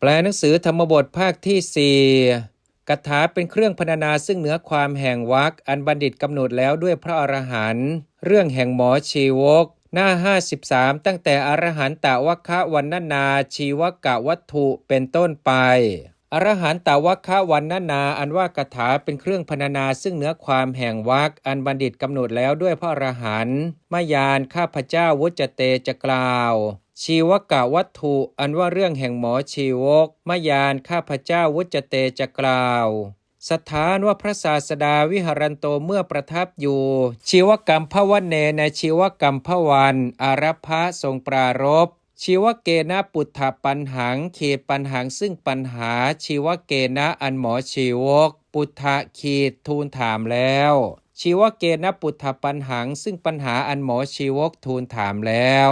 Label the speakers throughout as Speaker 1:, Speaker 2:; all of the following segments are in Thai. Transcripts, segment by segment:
Speaker 1: แปลหนังสือธรรมบทภาคที่4คาถาเป็นเครื่องพรรณนาซึ่งเหนือความแห่งวรรคอันบัณฑิตกำหนดแล้วด้วยพระอรหันต์เรื่องแห่งหมอชีวกหน้า53ตั้งแต่อรหันตวัคคะวันนาชีวกะวัตถุเป็นต้นไปอรหันตวัคคะวันนาอันว่าคาถาเป็นเครื่องพรรณนาซึ่งเหนือความแห่งวรรคอันบัณฑิตกำหนดแล้วด้วยพระอรหันต์มยานข้าพเจ้าวุจเตจะกล่าวชีวกะวัตถุอันว่าเรื่องแห่งหมอชีวกมยานข้าพเจ้าวุจเตจะกล่าวสถานว่าพระศาสดาวิหารันโตเมื่อประทับอยู่ชีวกรรมพวันเนในชีวกรรมพวันอารัพะทรงปรารภชีวเกนะปุถถปัญหังเขตปัญหังซึ่งปัญหาชีวเกนะอันหมอชีวกปุถถะขีดทูลถามแล้วชีวเกนะปุถถปัญหังซึ่งปัญหาอันหมอชีวกทูลถามแล้ว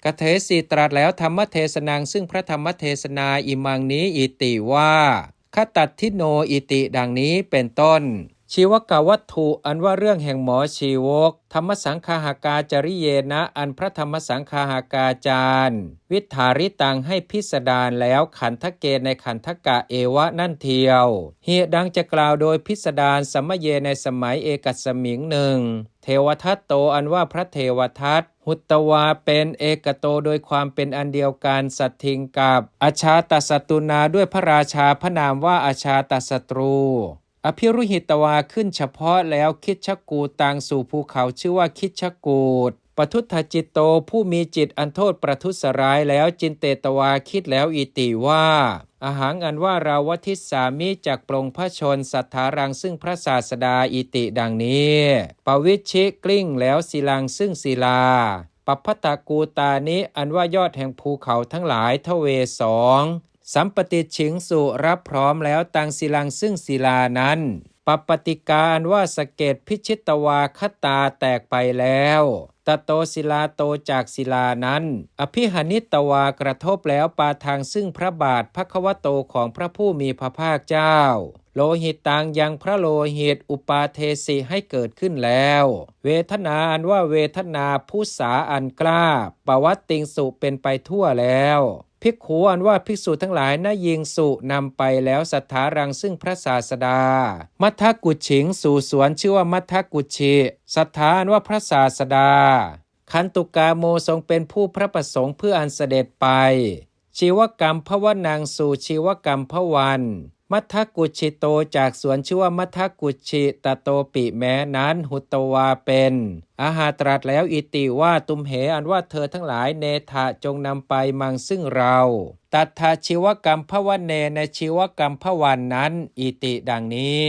Speaker 1: กเทสีตรัสแล้วธรรมเทศนังซึ่งพระธรรมเทศนาอิมังนี้อิติว่าคตัตทิโนอิติดังนี้เป็นต้นชีวกวัตถุอันว่าเรื่องแห่งหมอชีวกธรรมสังฆาหากาจริเยนะอันพระธรรมสังฆาหากาจารย์วิถาริตังให้พิสดารแล้วขันธเกณในขันธกะเอวะนั่นเทียวเหตุดังจะกล่าวโดยพิสดารสัมมเยในสมัยเอกัสมิงหนึ่งเทวทัตโตอันว่าพระเทวทัตหุตวาเป็นเอกโตโดยความเป็นอันเดียวกันสัตทิงกับอาชาตศัตรูนาด้วยพระราชาพระนามว่าอาชาตศัตรูอภิรุหิตวาขึ้นเฉพาะแล้วคิดชกูดต่างสู่ภูเขาชื่อว่าคิดชกูดปทุทธจิตโตผู้มีจิตอันโทษประทุษร้ายแล้วจินเตตวาคิดแล้วอิติว่าอาหังอันว่าเราวัทิสามิจากปรงพระชนสัทธารังซึ่งพระศาสดาอิติดังนี้ปวิชิกลิ้งแล้วศิลังซึ่งศิลาปัพพตากูตานิอันว่ายอดแห่งภูเขาทั้งหลายทเวสองสัมปติฉิงสุรับพร้อมแล้วตังศิลังซึ่งศิลานั้นปปติการว่าสเกตพิชิตวาคตาแตกไปแล้วตโตศิลาโตจากศิลานั้นอภิหนิตวากระทบแล้วปาทางซึ่งพระบาทภควโตของพระผู้มีพระภาคเจ้าโลหิตตังยังพระโลหิตอุปาเทสิให้เกิดขึ้นแล้วเวทนาอันว่าเวทนาผู้สาอันกล้าปวัตติงสุเป็นไปทั่วแล้วภิกขุอันว่าภิกษุทั้งหลายนายิงสุนำไปแล้วสัทธารังซึ่งพระศาสดามัทธกุฉิงสู่สวนชื่อว่ามัทธกุชิสัทธาอันว่าพระศาสดาขันตุกาโมทรงเป็นผู้พระประสงค์เพื่ออันเสด็จไปชีวกรรมพวนางสู่ชีวกรรมพวันมัทธกุชิโตจากสวนชื่อว่ามัทธกุชิตโตปิแม้นั้นหุตวาเป็นอาหาตรัสแล้วอิติว่าตุมเหอันว่าเธอทั้งหลายเนทะจงนำไปมังซึ่งเราตัทธาชีวกรรมพวันเนในชีวกรรมพวันนั้นอิติดังนี้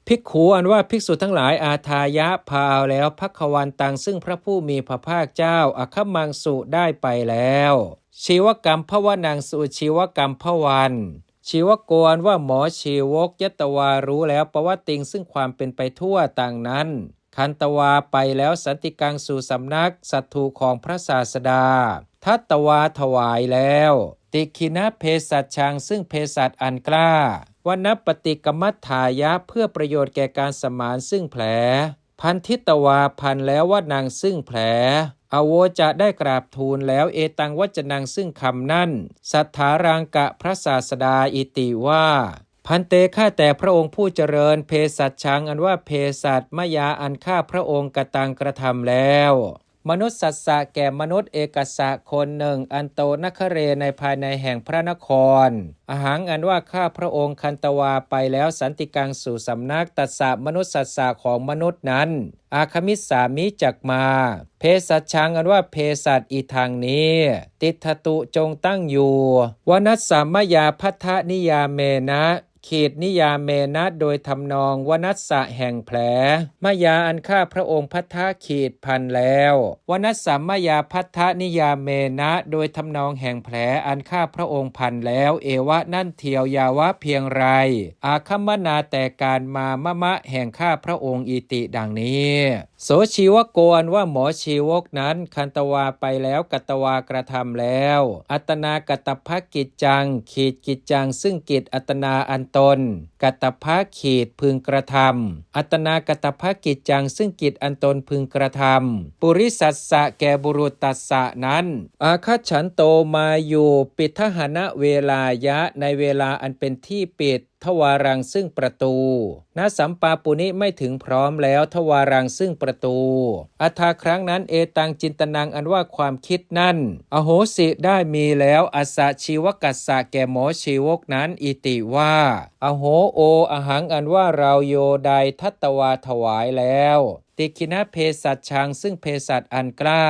Speaker 1: ภิกขุอันว่าภิกษุทั้งหลายอาทายะพาเอาแล้วภัควันตังซึ่งพระผู้มีพระภาคเจ้าอคัมมังสุได้ไปแล้วชีวกรรมพวนางสุชีวกรรมพวันชีวโกนว่าหมอชีวกยตวารู้แล้วปวัตติงซึ่งความเป็นไปทั่วต่างนั้นคันตวาไปแล้วสันติกังสู่สำนักสัตถุของพระศาสดาทัตตวาถวายแล้วติคินะเภสัชชังซึ่งเภสัชอันกล้าวณปฏิกมัฏฐายะเพื่อประโยชน์แก่การสมานซึ่งแผลพันทิตวาพันแล้วว่านางซึ่งแผลอโวจะได้กราบทูลแล้วเอตังวัจนังซึ่งคำนั่นสัทธารังกะพระศาสดาอิติว่าพันเตข้าแต่พระองค์ผู้เจริญเภสัชชังอันว่าเภสัชมยาอันข้าพระองค์กตังกระทำแล้วมนุษย์สัสสะแก่มนุษย์เอกสะคนหนึ่งอันโตนคเรในภายในแห่งพระนครอาหังอันว่าข้าพระองค์คันตวาไปแล้วสันติกังสู่สำนักตัสสะมนุษย์สัสสะของมนุษย์นั้นอาคมิสสามิจักมาเภสัชชังอันว่าเภสัชอีทางนี้ติทตุจงตั้งอยู่วนัสสามยาพัทธนิยาเมนะขีดนิยาเมนะโดยทำนองวนัสสะแห่งแผลมยาอันข้าพระองค์พัทธขีดพันแล้ววนัสสามยาพัทธนิยาเมนะโดยทำนองแห่งแผลอันข้าพระองค์พันแล้วเอวะนั่นเทียวยาวะเพียงไรอาคัมมนาแต่การมามะมะแห่งข้าพระองค์อิติดังนี้โสชีวโกนว่าหมอชีวกนั้นคันตวาไปแล้วกัตวากระทำแล้วอัตนากตภกิจจังขีดกิจจังซึ่งกิจอัตนาอัน ตนกัตถภขีดพึงกระทำอัตนากัตถภกิจจังซึ่งกิจอันตนพึงกระทำปุริสัสสะแก่บุรุษตัสสะนั้นอาคัจฉันโตมาอยู่ปิดทหณเวลายะในเวลาอันเป็นที่ปิดทวารังซึ่งประตูณสัมปาปุนิไม่ถึงพร้อมแล้วทวารังซึ่งประตูอัฐาครั้งนั้นเอตังจินตนังอันว่าความคิดนั่นอโหสิได้มีแล้วอัสสะชีวกัสสะแก่หมอชีวกนั้นอิติว่าอโหโออหังอันว่าเราโยใดทัตตวาถวายแล้วติคินะเภสัชชังซึ่งเภสัชอันกล้า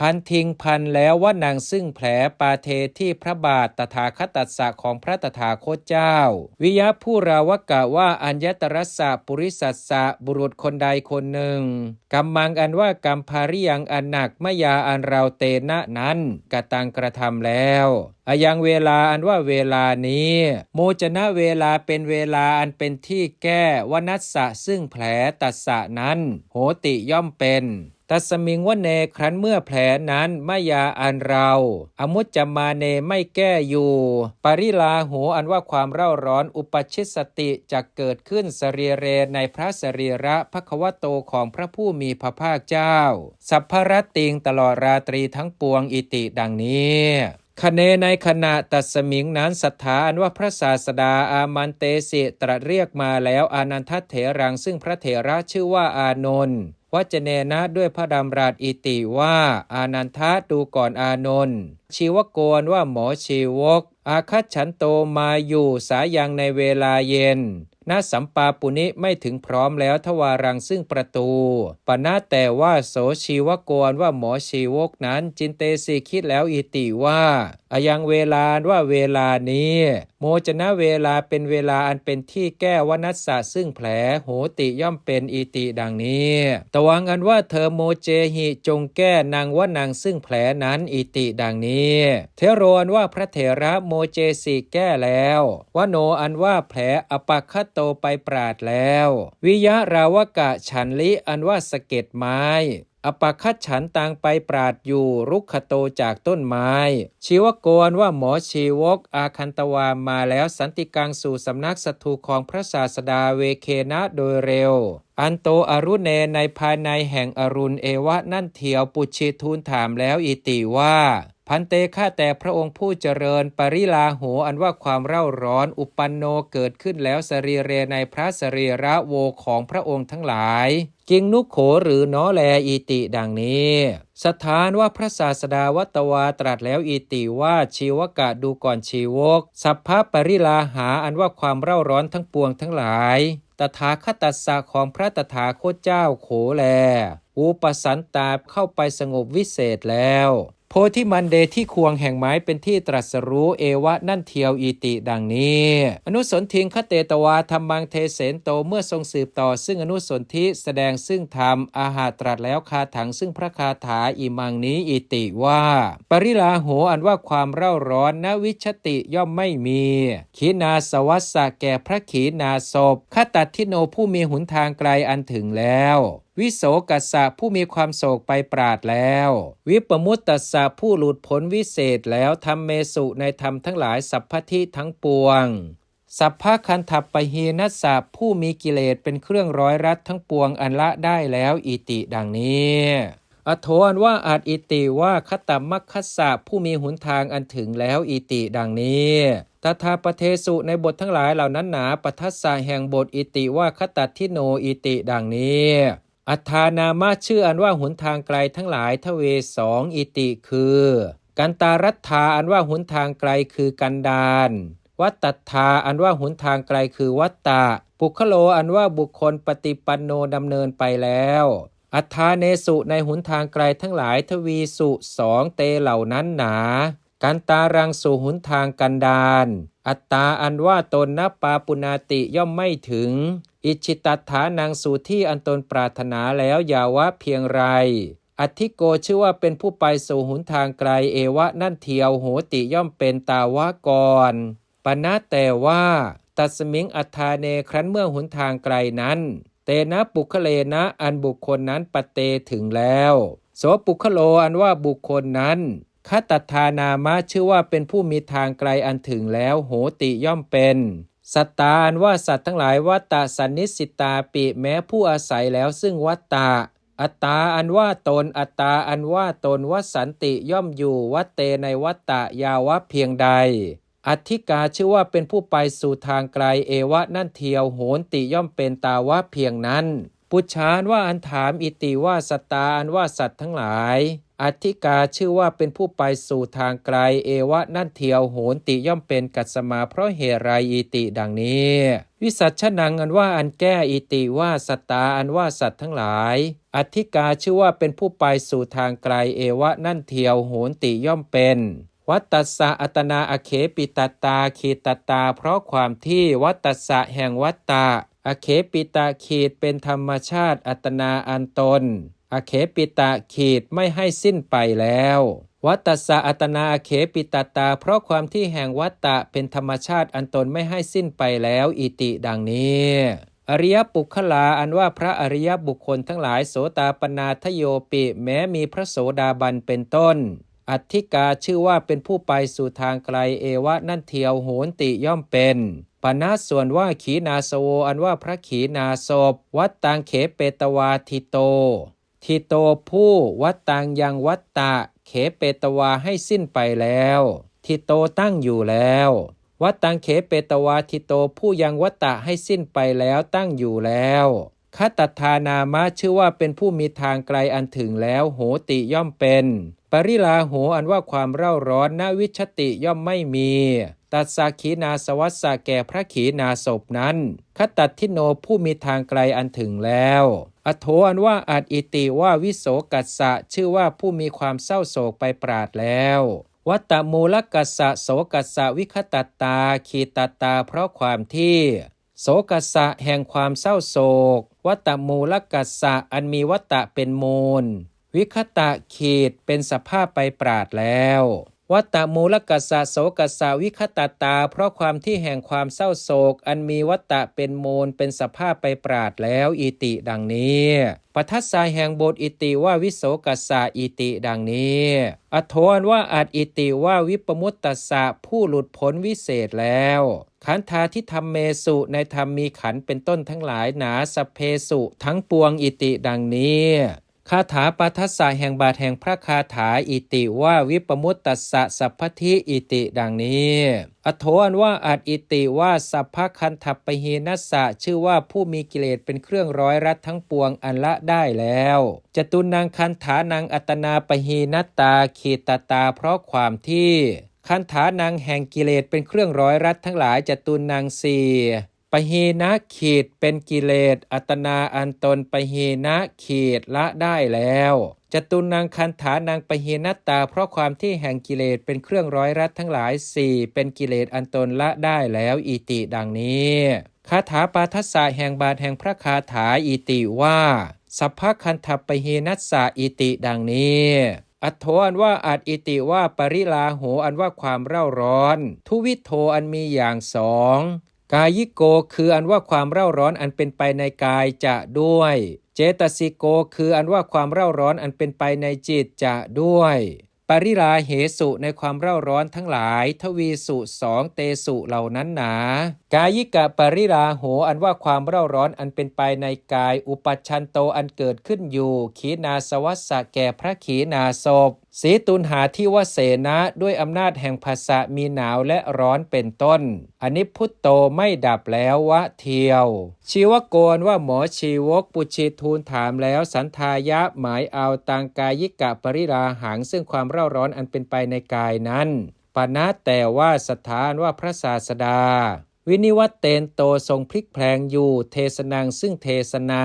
Speaker 1: พันทิ้งพันแล้วว่านางซึ่งแผลปาเทที่พระบาทตถาคตัสสะของพระตถาคตเจ้าวิยะผู้ราวกะว่าอัญญตรัสสะปุริสัสสะบุรุษคนใดคนหนึ่งกัมมังอันว่ากัมภาริยังอันหนักมยาอันเราเตนะนั้นกตังกระทำแล้วอายังเวลาอันว่าเวลานี้โมจนะเวลาเป็นเวลาอันเป็นที่แก้วนัสสะซึ่งแผลตัสสะนั้นโหติย่อมเป็นตัสมิงวเนครั้นเมื่อแผลนั้นมยาอันเราอมุจจมาเนไม่แก้อยู่ปริลาโหอันว่าความเร่าร้อนอุปชิสติจะเกิดขึ้นสรีเรในพระสรีระภควโตของพระผู้มีพระภาคเจ้าสัพพรติงตลอดราตรีทั้งปวงอิติดังนี้คะเนในขณะตัสมิงนั้นศรัทธาอันว่าพระศาสดาอามันเตสิตรัสเรียกมาแล้วอานันทเถรังซึ่งพระเถระชื่อว่าอานนท์วจเนนะด้วยพระดำรัสอิติว่าอานันทะดูก่อนอานนท์ชีวโกนว่าหมอชีวกอาคัจฉันโตมาอยู่สายังในเวลาเย็นณสัมปาปุนิไม่ถึงพร้อมแล้วทวารังซึ่งประตูปณะแต่ว่าโสชีวโกนว่าหมอชีวกนั้นจินเตสีคิดแล้วอิติว่าอายังเวลาว่าเวลานี้โมจนะเวลาเป็นเวลาอันเป็นที่แก้วนัสสะซึ่งแผลโหติย่อมเป็นอิติดังนี้ตวังอันว่าเธอโมเจหิจงแก้นางว่านางซึ่งแผลนั้นอิติดังนี้เทโรอันว่าพระเถระโมเจสีแก้แล้ววโนอันว่าแผลอปคโตไปปราดแล้ววิยะราวกะฉันลิอันว่าสะเก็ดไม้อปคัตฉันต่างไปปราดอยู่รุกขโตจากต้นไม้ชีวโกนว่าหมอชีวกอาคันตวามาแล้วสันติกังสู่สำนักศัตรูของพระศาสดาเวเคนะโดยเร็วอันโตอรุเนในภายในแห่งอรุณเอวะนั่นเถียวปุชิทูลถามแล้วอิติว่าพันเตข้าแต่พระองค์ผู้เจริญปริลาโหอันว่าความเร่าร้อนอุปันโนเกิดขึ้นแล้วสรีเรในพระสรีระโวของพระองค์ทั้งหลายกิงนุโขหรือน้อแลอิติดังนี้สถานว่าพระศาสดาวัตวาตรัสแล้วอิติว่าชีวกะดูก่อนชีวกสัพพะปริลาหาอันว่าความเร่าร้อนทั้งปวงทั้งหลายตถาคตัสสะของพระตถาคตเจ้าโขแลอุปสันตาเข้าไปสงบวิเศษแล้วโพธิมันเดที่ควงแห่งไม้เป็นที่ตรัสรู้เอวะนั่นเทียวอิติดังนี้อนุสนทิงคเตตวาธรรมังเทเสนโตเมื่อทรงสืบต่อซึ่งอนุสนธิแสดงซึ่งธรรมอาหาตรัสแล้วคาถังซึ่งพระคาถาอิมังนี้อิติว่าปริลาโหอันว่าความเร่าร้อนณวิชติย่อมไม่มีขีนาสวัสสะแก่พระขีนาศพคตัตทิโนผู้มีหนทางไกลอันถึงแล้ววิโสกัสสะผู้มีความโศกไปปราดแล้ววิปมุตตัสสะผู้หลุดพ้นวิเศษแล้วทำเมสุในธรรมทั้งหลายสัพพทิทั้งปวงสัพพะคันทัปปหีนัสสะผู้มีกิเลสเป็นเครื่องร้อยรัดทั้งปวงอันละได้แล้วอิติดังนี้อโถอันว่าอาจอิติว่าคตมัคคัสสะผู้มีหนทางอันถึงแล้วอิติดังนี้ตถาปเทสุในบททั้งหลายเหล่านั้นหนาปทัสสะแห่งบทอิติว่าคตัตทิโนอิติดังนี้อัฏฐานามะชื่ออันว่าหนทางไกลทั้งหลายทเวสองอิติคือกันตารัตถาอันว่าหนทางไกลคือกันดารวัตตัฏฐาอันว่าหนทางไกลคือวัตตะปุคโลอันว่าบุคคลปฏิปันโนดำเนินไปแล้วอัฏฐาเนสุในหนทางไกลทั้งหลายทวีสุสองเตเหล่านั้นหนากันตารังสู่หนทางกันดารอัตตาอันว่าตนนปาปุนาติย่อมไม่ถึงอิชิตัฏฐานังสู่ที่อันตนปรารถนาแล้วอย่าวะเพียงไรอธิโกชื่อว่าเป็นผู้ไปสู่หนทางไกลเอวะนั่นเทียวโหติย่อมเป็นตาวะกรปณะแต่ว่าตัสมิงอัฏฐาเนครั้นเมื่อหนทางไกลนั้นเตนะปุคเลนะอันบุคคลนั้นปเตถึงแล้วโสปุคโลอันว่าบุคคลนั้นคตัฏฐานามะชื่อว่าเป็นผู้มีทางไกลอันถึงแล้วโหติย่อมเป็น สัตตาอันว่าสัตว์ทั้งหลายวัตตะสันนิสิตาปิแม้ผู้อาศัยแล้วซึ่งวัตตะอัตตาอันว่าตนอัตตาอันว่าตนวสันติย่อมอยู่วัตเตในวัตตะยาวะเพียงใดอธิกาชื่อว่าเป็นผู้ไปสู่ทางไกลเอวะนั่นเทียวโหนติย่อมเป็นตาวะเพียงนั้นปุจฉานว่าอันถามอิติว่าสัตตาอันว่าสัตว์ทั้งหลายอธิกาชื่อว่าเป็นผู้ไปสู่ทางไกลเอวะนั่นเทียวโหนติย่อมเป็นกัสสมาเพราะเหตุไรอิติดังนี้วิสัชชนังอันว่าอันแก้อิติว่าสัตตาอันว่าสัตว์ทั้งหลายอธิกาชื่อว่าเป็นผู้ไปสู่ทางไกลเอวะนั่นเทียวโหนติย่อมเป็นวัตตัสสะอัตนาอเขปิตตาขีตตาเพราะความที่วัตตัสสะแห่งวัตตะอเขปิตาขีดเป็นธรรมชาติอัตนาอันตนอเขปิตะขีดไม่ให้สิ้นไปแล้ววัตตัสสะอัตนาอเขปิตตาเพราะความที่แห่งวัตตะเป็นธรรมชาติอันตนไม่ให้สิ้นไปแล้วอิติดังนี้อริยปุคคลาอันว่าพระอริยบุคคลทั้งหลายโสตาปนาทโยปิแม้มีพระโสดาบันเป็นต้นอธิกาชื่อว่าเป็นผู้ไปสู่ทางไกลเอวะนั่นเทียวโหนติย่อมเป็นปณะส่วนว่าขีนาสโวอันว่าพระขีนาศพวัตตังเขเปตวาทิโตทิโตผู้วัตตังยังวัตตะเขเปตวาให้สิ้นไปแล้วทิโตตั้งอยู่แล้ววัตตังเขเปตวาทิโตผู้ยังวัตตะให้สิ้นไปแล้วตั้งอยู่แล้วคัตถานามะชื่อว่าเป็นผู้มีทางไกลอันถึงแล้วโหติย่อมเป็นปริลาโหอันว่าความเร่าร้อนณวิชติย่อมไม่มีตัสสะขีนาสวัสสะแก่พระขีนาศพนั้นคตัตถิโนผู้มีทางไกลอันถึงแล้วอโถอันว่าอาจอิติว่าวิโสกัสสะชื่อว่าผู้มีความเศร้าโศกไปปราดแล้ววัตตมูลกัสสะโสกัสสะวิคตตาขีตตาเพราะความที่โสกัสสะแห่งความเศร้าโศกวัตตมูลกัสสะอันมีวัตตะเป็นมูลวิคตะขีดเป็นสภาพไปปราดแล้ววัตตมูลกัสสะโสกัสสะวิคตตาเพราะความที่แห่งความเศร้าโศกอันมีวัตตะเป็นมูลเป็นสภาพไปปราดแล้วอิติดังนี้ปัทัสสะแห่งบทอิติว่าวิโสกัสสะอิติดังนี้อโถอันว่าอาจอิติว่าวิปมุตตัสสะผู้หลุดพ้นวิเศษแล้วขันธาที่ทำเมสุในธรรมมีขันเป็นต้นทั้งหลายหนาสเพสุทั้งปวงอิติดังนี้คาถาปัทัสสะแห่งบาทแห่งพระคาถาอิติว่าวิปมุตตัสสะสัพพทิอิติดังนี้อโถอันว่าอาจอิติว่าสัพพคันทัปปหีนัสสะชื่อว่าผู้มีกิเลสเป็นเครื่องร้อยรัดทั้งปวงอันละได้แล้วจตุนังคันถานังอัตนาปหีนัตตาขีตตาเพราะความที่คันถานังแห่งกิเลสเป็นเครื่องร้อยรัดทั้งหลายจตุนังสี่ปหีนะขีดเป็นกิเลสอัตนาอันตนปหีนะขีดละได้แล้วจตุนังคันถานังปหีนัตตาเพราะความที่แห่งกิเลสเป็นเครื่องร้อยรัดทั้งหลายสี่เป็นกิเลสอันตนละได้แล้วอิติดังนี้คาถาปาทัสสะแห่งบาทแห่งพระคาถาอิติว่าสัพพคันทัปปหีนัสสะอิติดังนี้อโถอันว่าอาจอิติว่าปริลาโหอันว่าความเร่าร้อนทุวิโทอันมีอย่างสองกายิโกคืออันว่าความเร่าร้อนอันเป็นไปในกายจะด้วยเจตสิโกคืออันว่าความเร่าร้อนอันเป็นไปในจิตจะด้วยปริลาเหสุในความเร่าร้อนทั้งหลายทวีสุสองเตสุเหล่านั้นหนากายิกะปริลาโหอันว่าความเร่าร้อนอันเป็นไปในกายอุปัชชันโตอันเกิดขึ้นอยู่ขีนาสวัสสะแก่พระขีนาศพสีตุนหาที่วเสนะด้วยอำนาจแห่งภาษะมีหนาวและร้อนเป็นต้นอนิพุตโตไม่ดับแล้ววะเทียวชีวโกนว่าหมอชีวกปุชิทูลถามแล้วสันทายะหมายเอาตังกายิกะปริลาหังซึ่งความเร่าร้อนอันเป็นไปในกายนั้นปณะแต่ว่าสถานว่าพระศาสดาวินิวัตเตนโตทรงพลิกแพลงอยู่เทศนังซึ่งเทศนา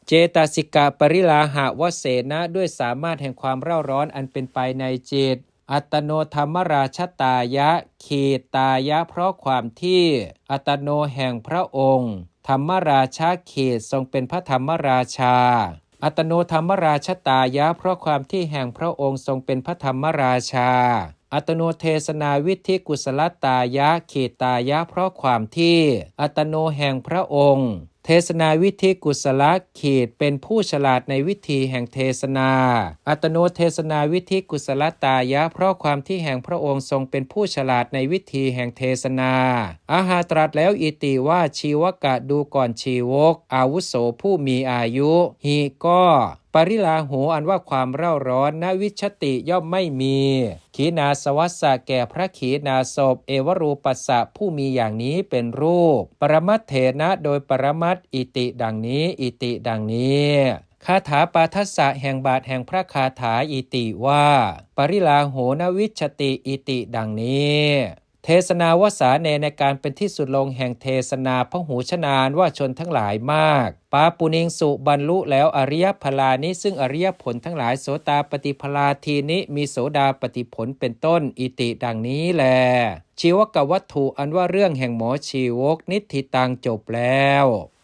Speaker 1: เจตสิกะปริลาหะวเสนะด้วยสามารถแห่งความเร่าร้อนอันเป็นไปในจิตอัตโนธรรมราชตายะขีตายะเพราะความที่อัตโนแห่งพระองค์ธรรมราชาขีดทรงเป็นพระธรรมราชาอัตโนธรรมราชตายะเพราะความที่แห่งพระองค์ทรงเป็นพระธรรมราชาอัตโนเทศนาวิธิกุศลตายะขีตายะเพราะความที่อัตโนแห่งพระองค์ เทศนาวิธีกุศลขีดเป็นผู้ฉลาดในวิธีแห่งเทศนาอัตโนเทศนาวิธีกุศลตายะเพราะความที่แห่งพระองค์ทรงเป็นผู้ฉลาดในวิธีแห่งเทศนาอาหาตรัสแล้วอิติว่าชีวกะดูก่อนชีวกอาวุโสผู้มีอายุหิก็ปริลาหูอันว่าความเร่าร้อนณวิชติย่อมไม่มีขีนาสวัสสะแก่พระขีนาศพเอวรูปัสสะผู้มีอย่างนี้เป็นรูปปรมัตเถนะโดยปรมัตอิติดังนี้อิติดังนี้คาถาปาทัสสะแห่งบาทแห่งพระคาถาอิติว่าปริลาโหนวิชติอิติดังนี้เทศนาวสาเนในการเป็นที่สุดลงแห่งเทศนาพหูชนานว่าชนทั้งหลายมากปาปุณิงสุบรรลุแล้วอริยพลานิซึ่งอริยผลทั้งหลายโสตาปฏิพลาทีนิมีโสดาปฏิผลเป็นต้นอิติดังนี้แลชีวกวัตถุอันว่าเรื่องแห่งหมอชีวกนิทธิตังจบแล้ว